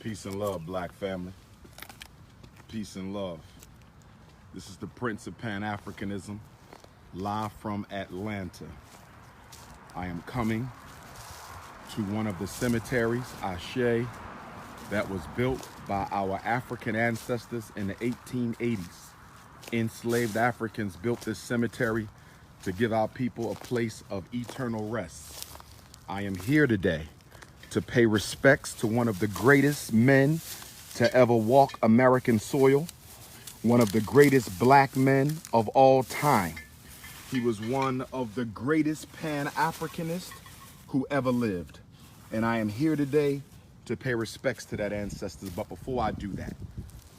Peace and love, black family. Peace and love. This is the Prince of Pan-Africanism, live from Atlanta. I am coming to one of the cemeteries, Ashe, that was built by our African ancestors in the 1880s. Enslaved Africans built this cemetery to give our people a place of eternal rest. I am here today to pay respects to one of the greatest men to ever walk American soil, one of the greatest black men of all time. He was one of the greatest Pan-Africanists who ever lived. And I am here today to pay respects to that ancestors. But before I do that,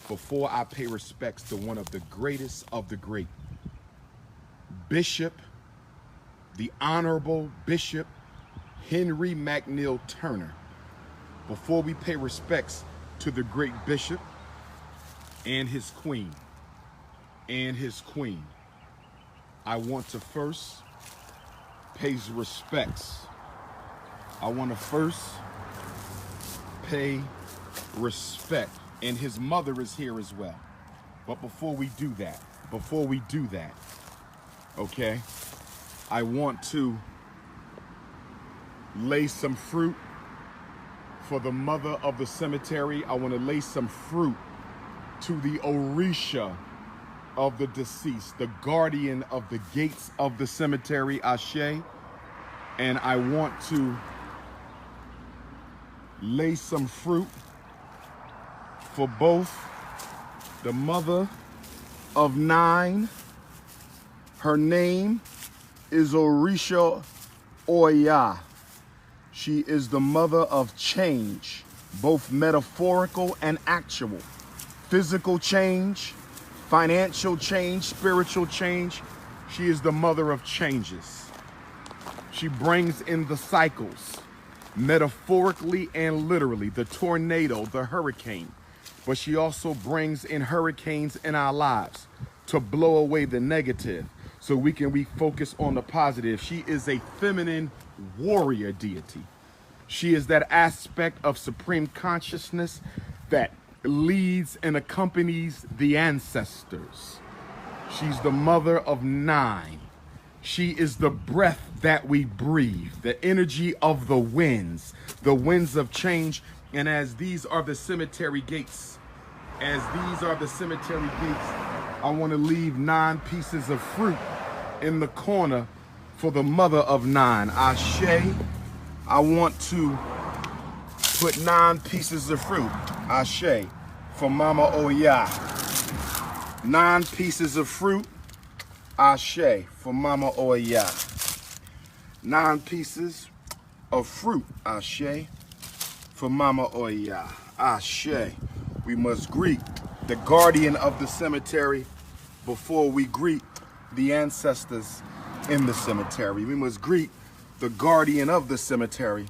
before I pay respects to one of the greatest of the great, Bishop, the Honorable Bishop Henry McNeil Turner, before we pay respects to the great bishop and his queen, I want to first pay respects. I want to first pay respect, and his mother is here as well. But before we do that, okay, I want to lay some fruit for the mother of the cemetery. I want to lay some fruit to the Orisha of the deceased, the guardian of the gates of the cemetery, Ashe. And I want to lay some fruit for both the mother of 9. Her name is Orisha Oya. She is the mother of change, both metaphorical and actual. Physical change, financial change, spiritual change. She is the mother of changes. She brings in the cycles, metaphorically and literally, the tornado, the hurricane. But she also brings in hurricanes in our lives to blow away the negative so we can refocus on the positive. She is a feminine warrior deity. She is that aspect of supreme consciousness that leads and accompanies the ancestors. She's the mother of 9. She is the breath that we breathe, the energy of the winds of change. And as these are the cemetery gates, I want to leave 9 pieces of fruit in the corner for the mother of 9, Ashe. I want to put 9 pieces of fruit, Ashe, for Mama Oya. 9 pieces of fruit, Ashe, for Mama Oya. 9 pieces of fruit, Ashe, for Mama Oya. Ashe. We must greet the guardian of the cemetery before we greet the ancestors in the cemetery. We must greet the guardian of the cemetery.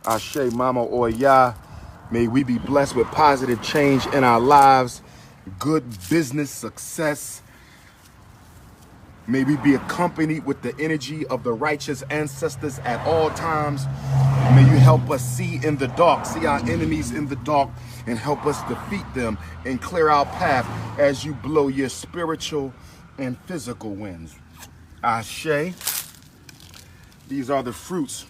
Ashe, Mama Oya. May we be blessed with positive change in our lives, good business success. May we be accompanied with the energy of the righteous ancestors at all times. May you help us see in the dark, see our enemies in the dark, and help us defeat them and clear our path as you blow your spiritual and physical winds. Ashe. These are the fruits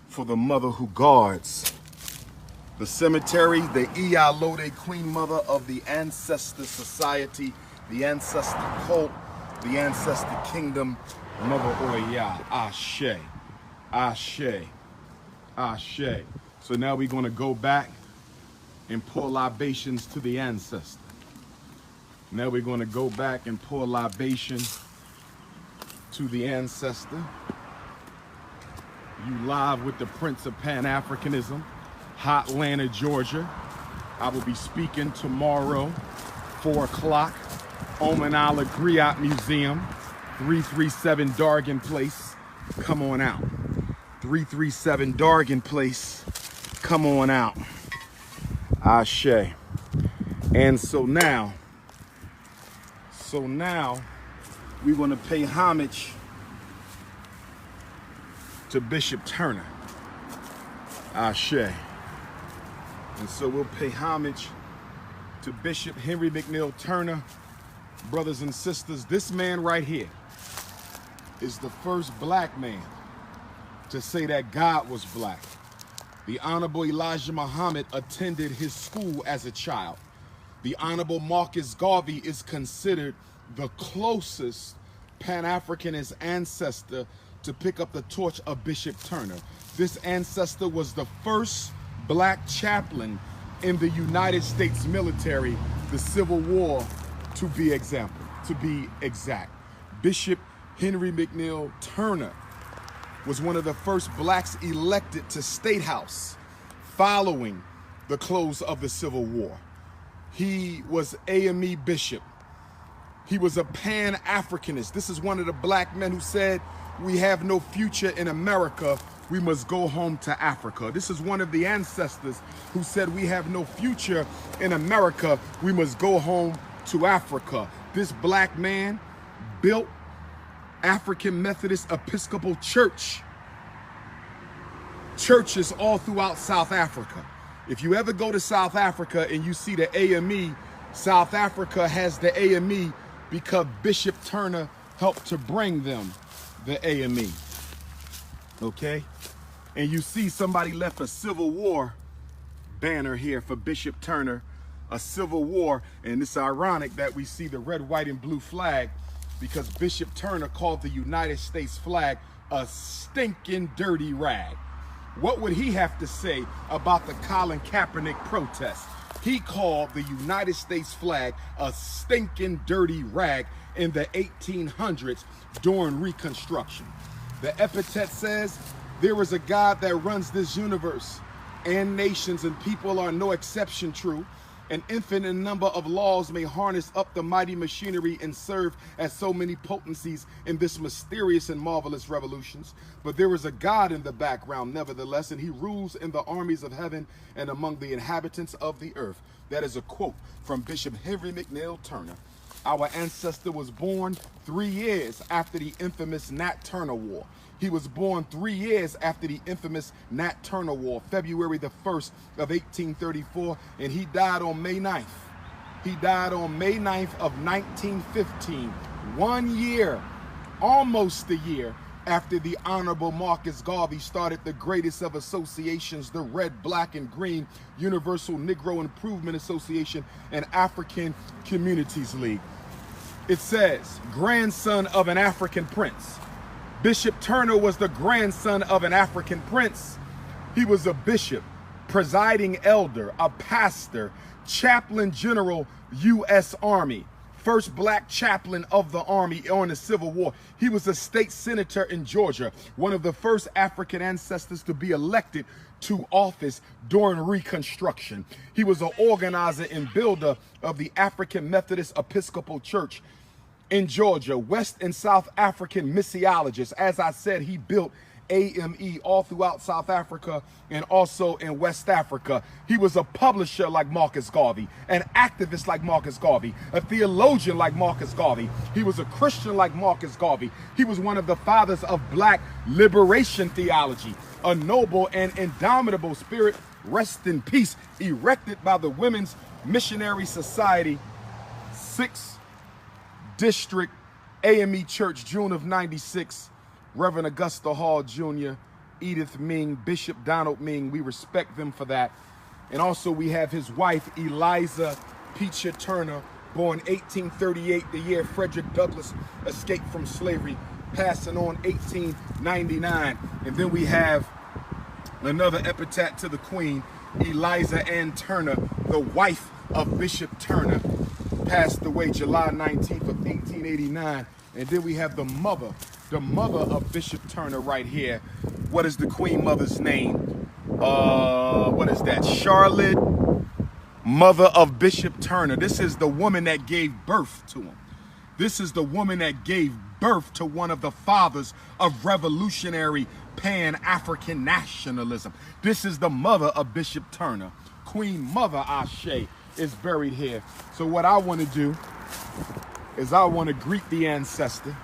for the mother who guards the cemetery, the Iyalode Queen Mother of the Ancestor Society, the Ancestor Cult, the Ancestor Kingdom, Mother Oya. Ashe. Ashe. Ashe. So now we're going to go back and pour libations to the ancestor. Now we're going to go back and pour libation to the ancestor. You live with the Prince of Pan-Africanism, Hotlanta, Georgia. I will be speaking tomorrow, 4 o'clock, Omanala Griot Museum, 337 Dargan Place. Come on out. 337 Dargan Place. Come on out. Ashe. And so now we want to pay homage to Bishop Turner. Ashe. And so we'll pay homage to Bishop Henry McNeil Turner. Brothers and sisters, this man right here is the first black man to say that God was black. The Honorable Elijah Muhammad attended his school as a child. The Honorable Marcus Garvey is considered the closest Pan-Africanist ancestor to pick up the torch of Bishop Turner. This ancestor was the first black chaplain in the United States military, the Civil War to be exact. Bishop Henry McNeil Turner was one of the first blacks elected to State House following the close of the Civil War. He was AME bishop. He was a Pan-Africanist. This is one of the black men who said, we have no future in America, we must go home to Africa. This is one of the ancestors who said, we have no future in America, we must go home to Africa. This black man built African Methodist Episcopal Church. Churches all throughout South Africa. If you ever go to South Africa and you see the AME, South Africa has the AME because Bishop Turner helped to bring them the AME. Okay? And you see somebody left a Civil War banner here for Bishop Turner, a Civil War, and it's ironic that we see the red, white, and blue flag because Bishop Turner called the United States flag a stinking dirty rag. What would he have to say about the Colin Kaepernick protest? He called the United States flag a stinking dirty rag in the 1800s during Reconstruction. The epithet says, there is a God that runs this universe, and nations and people are no exception true. An infinite number of laws may harness up the mighty machinery and serve as so many potencies in this mysterious and marvelous revolutions. But there is a God in the background, nevertheless, and he rules in the armies of heaven and among the inhabitants of the earth. That is a quote from Bishop Henry McNeil Turner. Our ancestor was born 3 years after the infamous Nat Turner War. He was born 3 years after the infamous Nat Turner War, February the 1st of 1834, and he died on May 9th. He died on May 9th of 1915, 1 year, almost a year, after the Honorable Marcus Garvey started the greatest of associations, the Red, Black, and Green Universal Negro Improvement Association and African Communities League. It says, grandson of an African prince. Bishop Turner was the grandson of an African prince. He was a bishop, presiding elder, a pastor, chaplain general, U.S. Army, first black chaplain of the Army on the Civil War. He was a state senator in Georgia, one of the first African ancestors to be elected to office during Reconstruction. He was an organizer and builder of the African Methodist Episcopal Church in Georgia, West and South African missiologist. As I said, he built AME all throughout South Africa and also in West Africa. He was a publisher like Marcus Garvey, an activist like Marcus Garvey, a theologian like Marcus Garvey. He was a Christian like Marcus Garvey. He was one of the fathers of black liberation theology, a noble and indomitable spirit, rest in peace, erected by the Women's Missionary Society, 6th District AME Church, June of '96. Reverend Augusta Hall Jr., Edith Ming, Bishop Donald Ming, we respect them for that. And also we have his wife, Eliza Peacher Turner, born 1838, the year Frederick Douglass escaped from slavery, passing on 1899. And then we have another epitaph to the Queen, Eliza Ann Turner, the wife of Bishop Turner, passed away July 19th of 1889. And then we have the mother of Bishop Turner right here. What is the Queen Mother's name? What is that? Charlotte, mother of Bishop Turner. This is the woman that gave birth to him. This is the woman that gave birth to one of the fathers of revolutionary Pan-African nationalism. This is the mother of Bishop Turner. Queen Mother Ashe is buried here. So what I want to do is I want to greet the ancestor.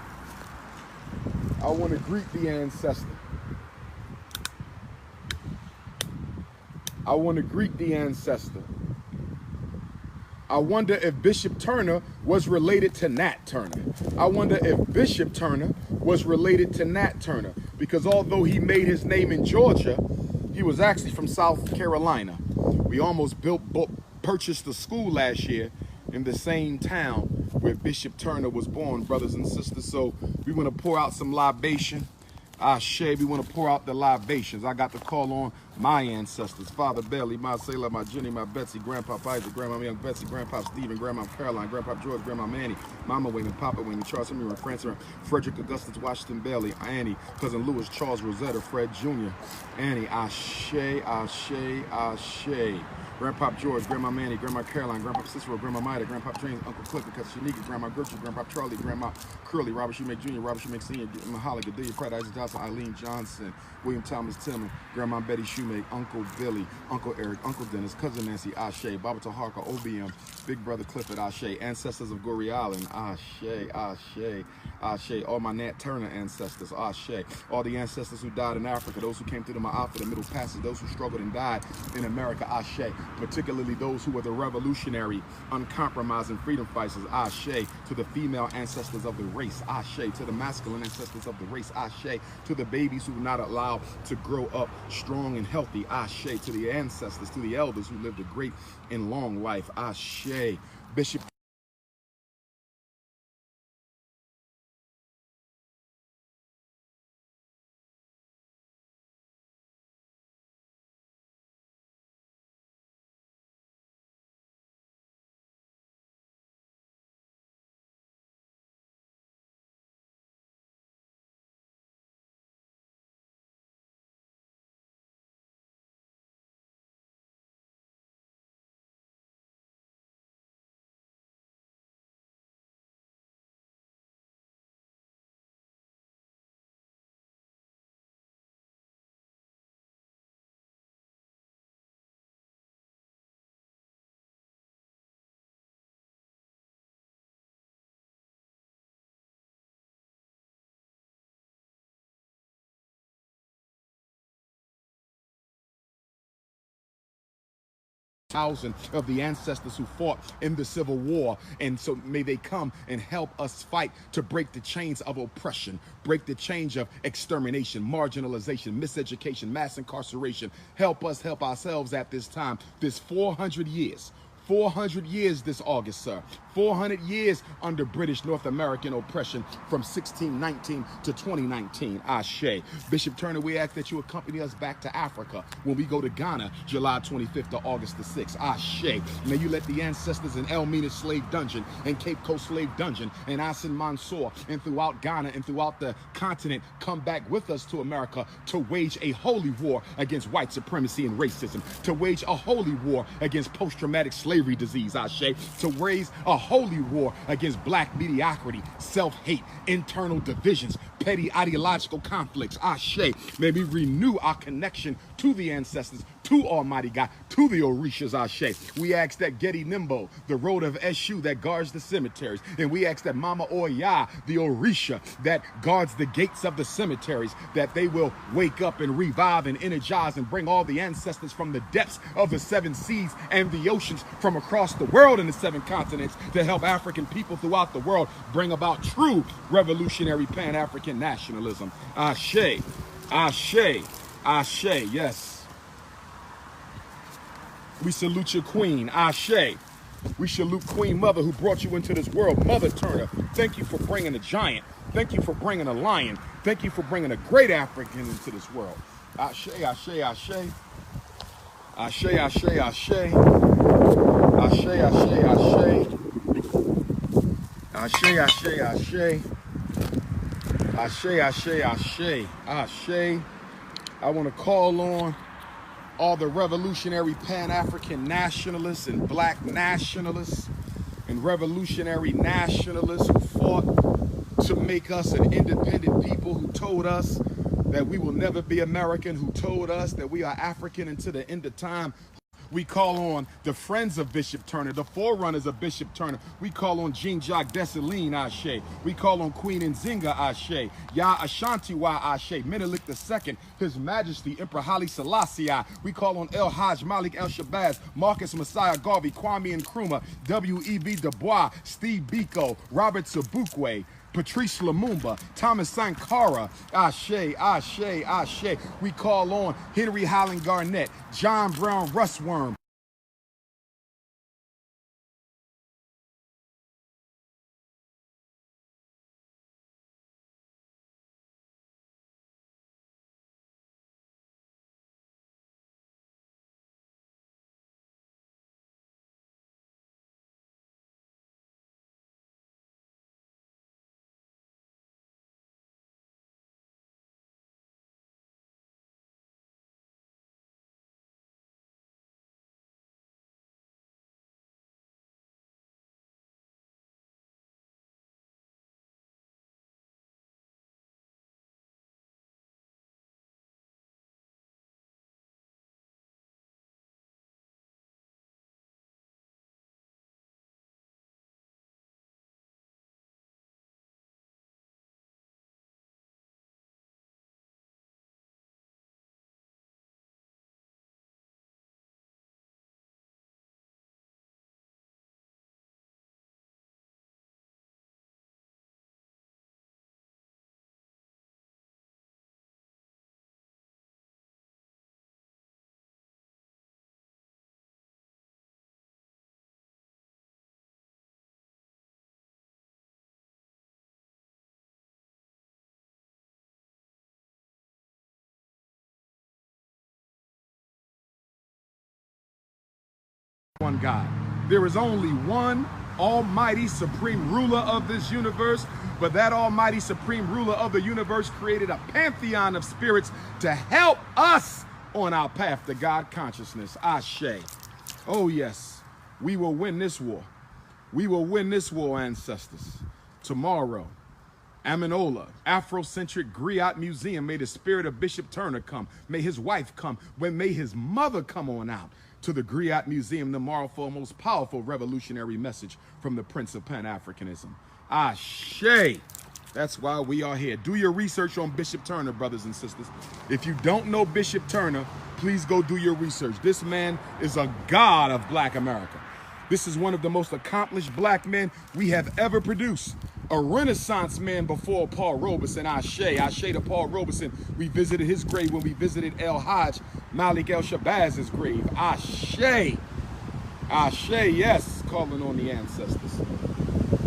I want to greet the ancestor. I want to greet the ancestor. I wonder if Bishop Turner was related to Nat Turner. I wonder if Bishop Turner was related to Nat Turner, because although he made his name in Georgia, he was actually from South Carolina. We almost purchased a school last year in the same town where Bishop Turner was born, brothers and sisters. So we want to pour out some libation. Ashe, we want to pour out the libations. I got to call on my ancestors. Father Bailey, my Sailor, my Jenny, my Betsy, Grandpa Isaac, Grandma Young Betsy, Grandpa Stephen, Grandma Caroline, Grandpa George, Grandma Manny, Mama Wayne, Papa Wayne, Charles Henry, Francis, Frederick Augustus, Washington Bailey, Annie, Cousin Lewis, Charles, Rosetta, Fred Jr., Annie, Ashe, Ashe, Ashe. Grandpa George, Grandma Manny, Grandma Caroline, Grandpa Cicero, Grandma Maida, Grandpa James, Uncle Cliff, Cousin Shanika, Grandma Gertrude, Grandpa Charlie, Grandma Curly, Robert Shoemake Jr., Robert Shoemake Sr., Mahala, Gadelia Pratt, Isaac Johnson, Eileen Johnson, William Thomas Tillman, Grandma Betty Shoemake, Uncle Billy, Uncle Eric, Uncle Dennis, Cousin Nancy, Ashe, Baba Taharka, OBM, Big Brother Clifford, Ashe, ancestors of Goree Island, Ashe, Ashe, Ashe, all my Nat Turner ancestors, Ashe, all the ancestors who died in Africa, those who came through the Ma'afa, the Middle Passage, those who struggled and died in America, Ashe, particularly those who were the revolutionary, uncompromising freedom fighters, Ashe, to the female ancestors of the race, Ashe, to the masculine ancestors of the race, Ashe, to the babies who were not allowed to grow up strong and healthy, Ashe, to the ancestors, to the elders who lived a great and long life, Ashe. Bishop thousand of the ancestors who fought in the Civil War, and so may they come and help us fight to break the chains of oppression, break the chains of extermination, marginalization, miseducation, mass incarceration. Help us help ourselves at this time, this 400 years. 400 years this August, sir. 400 years under British North American oppression from 1619 to 2019. Ashe. Bishop Turner, we ask that you accompany us back to Africa when we go to Ghana, July 25th to August the 6th. Ashe. May you let the ancestors in Elmina Slave Dungeon and Cape Coast Slave Dungeon and Asin Mansour and throughout Ghana and throughout the continent come back with us to America to wage a holy war against white supremacy and racism, to wage a holy war against post-traumatic slavery disease, Ashe, to raise a holy war against black mediocrity, self-hate, internal divisions, petty ideological conflicts, Ashe. May we renew our connection to the ancestors, to Almighty God, to the Orishas, Ashe. We ask that Getty Nimbo, the road of Eshu that guards the cemeteries, and we ask that Mama Oya, the Orisha that guards the gates of the cemeteries, that they will wake up and revive and energize and bring all the ancestors from the depths of the 7 seas and the oceans from across the world and the 7 continents to help African people throughout the world bring about true revolutionary Pan-African nationalism. Ashe, Ashe, Ashe, yes. We salute your queen, Ashe. We salute Queen Mother who brought you into this world, Mother Turner. Thank you for bringing a giant. Thank you for bringing a lion. Thank you for bringing a great African into this world. Ashe, Ashe, Ashe. Ashe, Ashe, Ashe. Ashe, Ashe, Ashe. Ashe, Ashe, Ashe. Ashe, Ashe, Ashe. Ashe. I want to call on all the revolutionary Pan-African nationalists and black nationalists and revolutionary nationalists who fought to make us an independent people, who told us that we will never be American, who told us that we are African until the end of time, We call on the friends of Bishop Turner, the forerunners of Bishop Turner. We call on Jean-Jacques Dessalines, Ashe. We call on Queen Nzinga, Ashe. Yah Ashanti Wa Ashe. Menelik II, His Majesty, Emperor Haile Selassie. We call on El Hajj Malik El Shabazz, Marcus Messiah Garvey, Kwame Nkrumah, W.E.B. Du Bois, Steve Biko, Robert Sobukwe, Patrice Lumumba, Thomas Sankara, Ashe, Ashe, Ashe. We call on Henry Highland Garnett, John Brown Russworm. One God. There is only one almighty supreme ruler of this universe, but that almighty supreme ruler of the universe created a pantheon of spirits to help us on our path to God consciousness. Ashe. Oh yes, we will win this war. We will win this war, ancestors. Tomorrow, Aminola, Afrocentric Griot Museum. May the spirit of Bishop Turner come. May his wife come. May his mother come on out to the Griot Museum tomorrow for a most powerful revolutionary message from the Prince of Pan-Africanism. Ashe. That's why we are here. Do your research on Bishop Turner, brothers and sisters. If you don't know Bishop Turner, please go do your research. This man is a god of Black America. This is one of the most accomplished Black men we have ever produced. A Renaissance man before Paul Robeson. Ashe. Ashe to Paul Robeson. We visited his grave when we visited El Hajj Malik El Shabazz's grave. Ashe. Ashe, yes. Calling on the ancestors.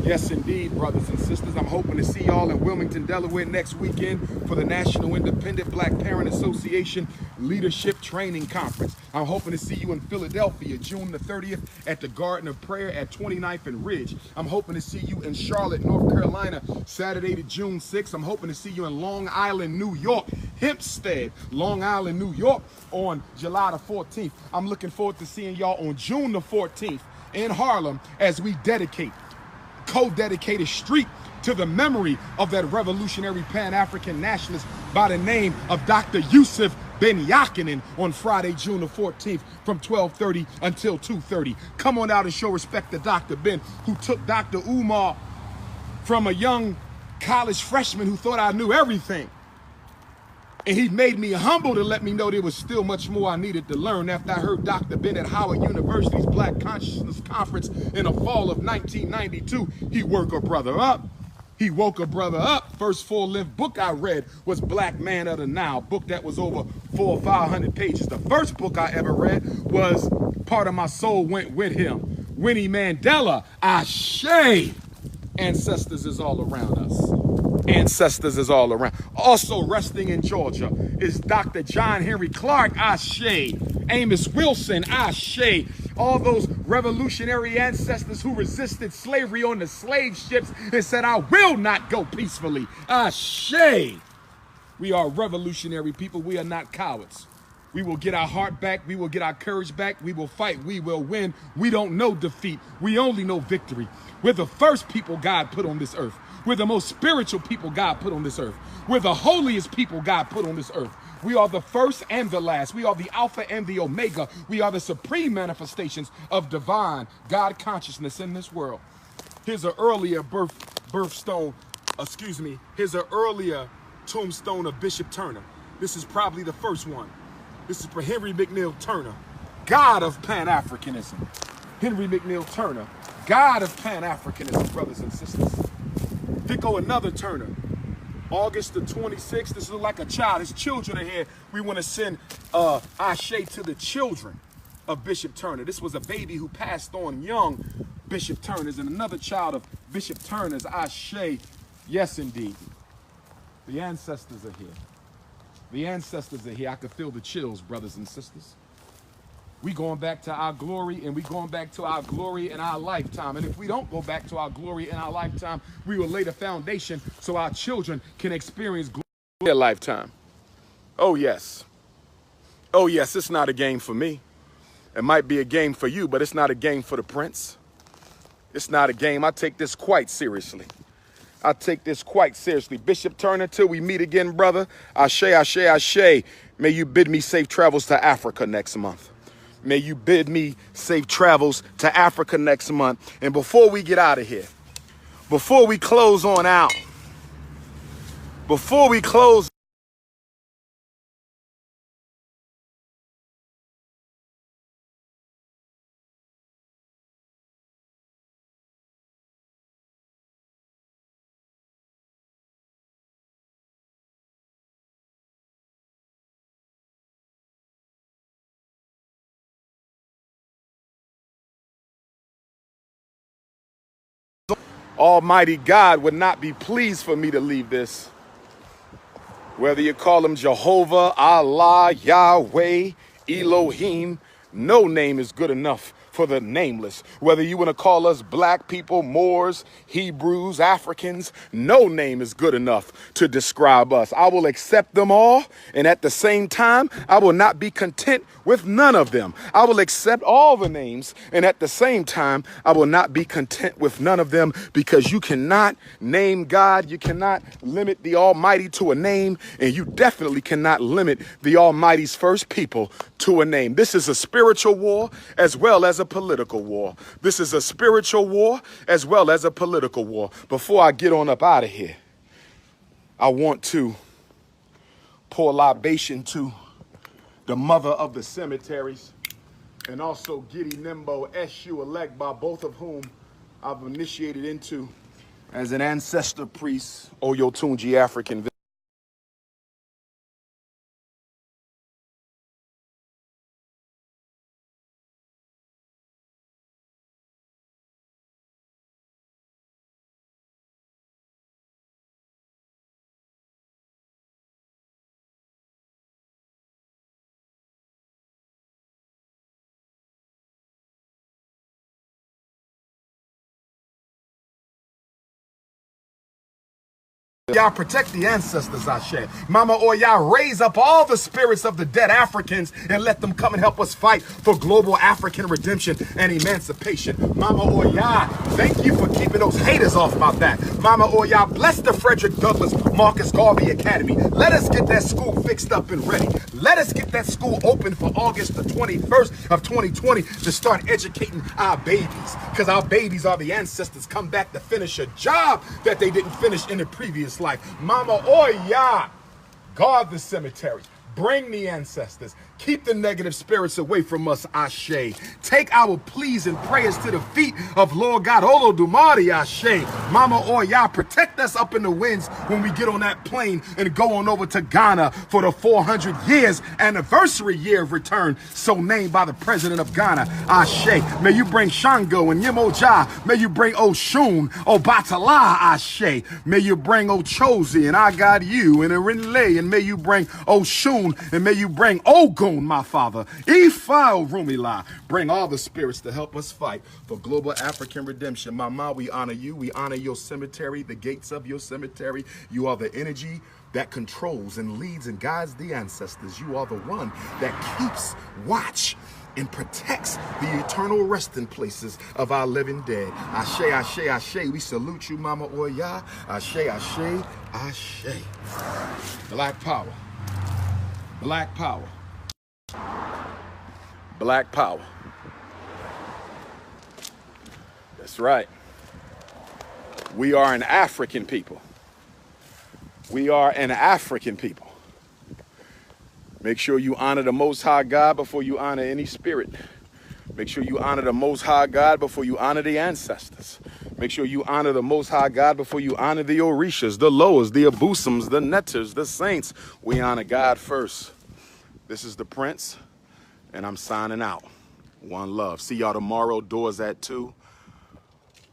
Yes, indeed, brothers and sisters. I'm hoping to see y'all in Wilmington, Delaware next weekend for the National Independent Black Parent Association Leadership Training Conference. I'm hoping to see you in Philadelphia, June the 30th at the Garden of Prayer at 29th and Ridge. I'm hoping to see you in Charlotte, North Carolina, Saturday to June 6th. I'm hoping to see you in Long Island, New York, Hempstead, Long Island, New York on July the 14th. I'm looking forward to seeing y'all on June the 14th in Harlem as we co-dedicate a street to the memory of that revolutionary Pan-African nationalist by the name of Dr. Yusuf Ben Yakinen on Friday, June the 14th from 12:30 until 2:30. Come on out and show respect to Dr. Ben, who took Dr. Umar from a young college freshman who thought I knew everything. And he made me humble to let me know there was still much more I needed to learn after I heard Dr. Ben at Howard University's Black Consciousness Conference in the fall of 1992. He woke a brother up. He woke a brother up. First full-length book I read was Black Man of the Nile, book that was over 400 or 500 pages. The first book I ever read was Part of My Soul Went With Him. Winnie Mandela, Ashe. Ancestors is all around us. Ancestors is all around. Also resting in Georgia is Dr. John Henry Clark, Ashe. Amos Wilson, Ashe. All those revolutionary ancestors who resisted slavery on the slave ships and said, I will not go peacefully. Ashe. We are revolutionary people. We are not cowards. We will get our heart back. We will get our courage back. We will fight. We will win. We don't know defeat. We only know victory. We're the first people God put on this earth. We're the most spiritual people God put on this earth. We're the holiest people God put on this earth. We are the first and the last. We are the Alpha and the Omega. We are the supreme manifestations of divine God consciousness in this world. Here's an earlier here's an earlier tombstone of Bishop Turner. This is probably the first one. This is for Henry McNeil Turner, God of Pan-Africanism. Henry McNeil Turner, God of Pan-Africanism, brothers and sisters. Pick another Turner. August the 26th, this looks like a child. His children are here. We want to send ashe to the children of Bishop Turner. This was a baby who passed on young Bishop Turner's, and another child of Bishop Turner's, ashe. Yes, indeed. The ancestors are here. The ancestors are here. I could feel the chills, brothers and sisters. We going back to our glory, and we going back to our glory in our lifetime. And if we don't go back to our glory in our lifetime, we will lay the foundation so our children can experience glory in their lifetime. Oh, yes. Oh, yes, it's not a game for me. It might be a game for you, but it's not a game for the prince. It's not a game. I take this quite seriously. I take this quite seriously. Bishop Turner, till we meet again, brother. Ashe, ashe, ashe. May you bid me safe travels to Africa next month. May you bid me safe travels to Africa next month. And before we get out of here, before we close on out, before we close, Almighty God would not be pleased for me to leave this. Whether you call him Jehovah, Allah, Yahweh, Elohim, no name is good enough for the nameless. Whether you want to call us black people, Moors, Hebrews, Africans, no name is good enough to describe us. I will accept them all, and at the same time, I will not be content with none of them. I will accept all the names, and at the same time, I will not be content with none of them, because you cannot name God, you cannot limit the Almighty to a name, and you definitely cannot limit the Almighty's first people to a name. This is a spiritual war as well as a political war. This is a spiritual war as well as a political war. Before I get on up out of here, I want to pour libation to the mother of the cemeteries, and also Giddy Nimbo Eshu Elegba, both of whom I've initiated into as an ancestor priest, Oyotunji African. Y'all protect the ancestors, Ashe. Mama, or y'all raise up all the spirits of the dead Africans and let them come and help us fight for global African redemption and emancipation. Mama, or y'all, thank you for keeping those haters off my back. Mama, or y'all, bless the Frederick Douglass Marcus Garvey Academy. Let us get that school fixed up and ready. Let us get that school open for August the 21st of 2020 to start educating our babies, because our babies are the ancestors come back to finish a job that they didn't finish in the previous life. Mama, Oya, guard the cemetery. Bring the ancestors. Keep the negative spirits away from us, Ashe. Take our pleas and prayers to the feet of Lord God, Olodumare, Ashe. Mama Oya, protect us up in the winds when we get on that plane and go on over to Ghana for the 400 years anniversary year of return, so named by the president of Ghana, Ashe. May you bring Shango and Yemoja. May you bring Oshun, Obatala, Ashe. May you bring Ochozi and I Got You and Erinle, and may you bring Oshun, and may you bring Ogun, my father. Ifa Rumila. Bring all the spirits to help us fight for global African redemption. Mama, we honor you. We honor your cemetery, the gates of your cemetery. You are the energy that controls and leads and guides the ancestors. You are the one that keeps watch and protects the eternal resting places of our living dead. Ashe, Ashe, Ashe. We salute you, Mama Oya. Ashe, Ashe, Ashe. Black power. Black power. Black power. That's right. We are an African people. We are an African people. Make sure you honor the Most High God before you honor any spirit. Make sure you honor the Most High God before you honor the ancestors. Make sure you honor the Most High God before you honor the Orishas, the Loas, the Abusums, the Netters, the Saints. We honor God first. This is the Prince, and I'm signing out. One love. See y'all tomorrow. Doors at 2.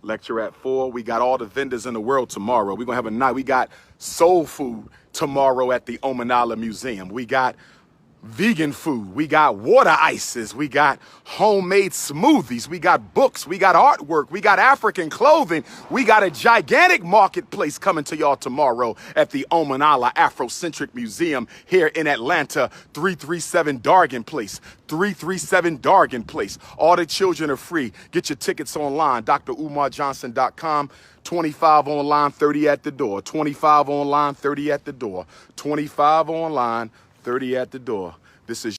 Lecture at 4. We got all the vendors in the world tomorrow. We're going to have a night. We got soul food tomorrow at the Omanala Museum. We got vegan food. We got water ices. We got homemade smoothies. We got books. We got artwork. We got African clothing. We got a gigantic marketplace coming to y'all tomorrow at the Omanala Afrocentric Museum here in Atlanta, 337 Dargan Place. 337 Dargan Place. All the children are free. Get your tickets online, drumarjohnson.com. 25 online, 30 at the door. 25 online, 30 at the door. 25 online, 30 at the door. This is